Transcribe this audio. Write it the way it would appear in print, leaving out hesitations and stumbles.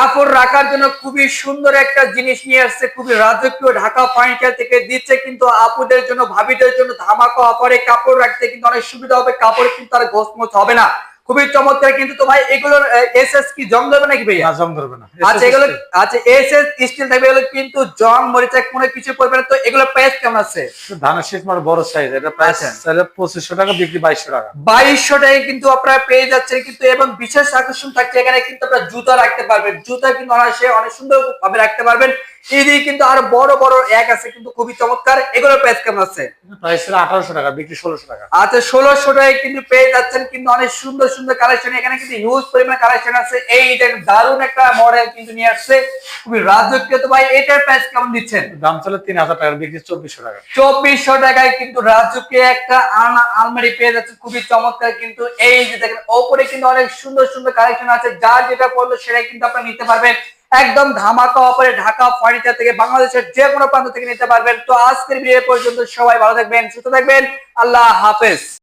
কাপড় রাখার জন্য খুবই সুন্দর একটা জিনিস নিয়ে আসছে, খুবই রাজকীয়, ঢাকা ফার্নিচার থেকে দিচ্ছে কিন্তু আপুদের জন্য, ভাবিদের জন্য ধামাকা অফারে কাপড় রাখতে কিন্তু অনেক সুবিধা হবে। কাপড় কিন্তু আর ঘোষমোচ হবে না, খুবই চমৎকার। কিন্তু তো ভাই এগুলোর এসএস কি জং ধরবে নাকি ভাইয়া? না, জং ধরবে না। আচ্ছা এগুলো, আচ্ছা এসএস স্টিল থাকবে, এগুলো কিন্তু জং মরিচা কোনো কিছু পড়বে না। তো এগুলো প্রাইস কেমন আছে? ধানের শীষ মানে বড় সাইজ, এটা প্রাইস আচ্ছা 2500 টাকা, বিক্রি 2200 টাকা। 2200 টাকায় কিন্তু আপনারা পেয়ে যাচ্ছেন কিন্তু। এবং বিশেষ আকর্ষণ থাকছে এখানে কিন্তু আপনারা জুতা রাখতে পারবেন, জুতা কিন্তু অনায়াসে অনেক সুন্দর ভাবে রাখতে পারবেন। এদিকে কিন্তু আরো বড় বড় এক আছে কিন্তু খুবই চমৎকার। এগুলোর প্রাইস কেমন আছে? প্রাইস ছিল 1800 টাকা, বিক্রি 1600 টাকা। আচ্ছা 1600 টাকায় কিন্তু পেয়ে যাচ্ছেন কিন্তু অনেক সুন্দর সুন্দর কালেকশন। এখানে কিন্তু হিউজ পরিমাণ কালেকশন আছে। এই যে দারুণ একটা মডেল কিন্তু নিয়ে আসছে, খুবই রাজকীয়। তো ভাই এটার প্রাইস কেমন দিচ্ছেন? দাম ছিল 3000 টাকা, বিক্রি 2400 টাকা। 2400 টাকায় কিন্তু রাজকীয় একটা আলমারি পেয়ে যাচ্ছে, খুবই চমৎকার। কিন্তু এই যে দেখেন ওপরে কিন্তু অনেক সুন্দর সুন্দর কালেকশন আছে, যার যেটা পড়লো সেটাই কিন্তু আপনি নিতে পারবেন। একদম ধামাকা অফারে ঢাকা ফার্নিচার থেকে বাংলাদেশের যে কোনো প্রান্ত থেকে নিতে পারবেন। তো আজকের ভিডিও পর্যন্ত, সবাই ভালো থাকবেন, সুস্থ থাকবেন, আল্লাহ হাফেজ।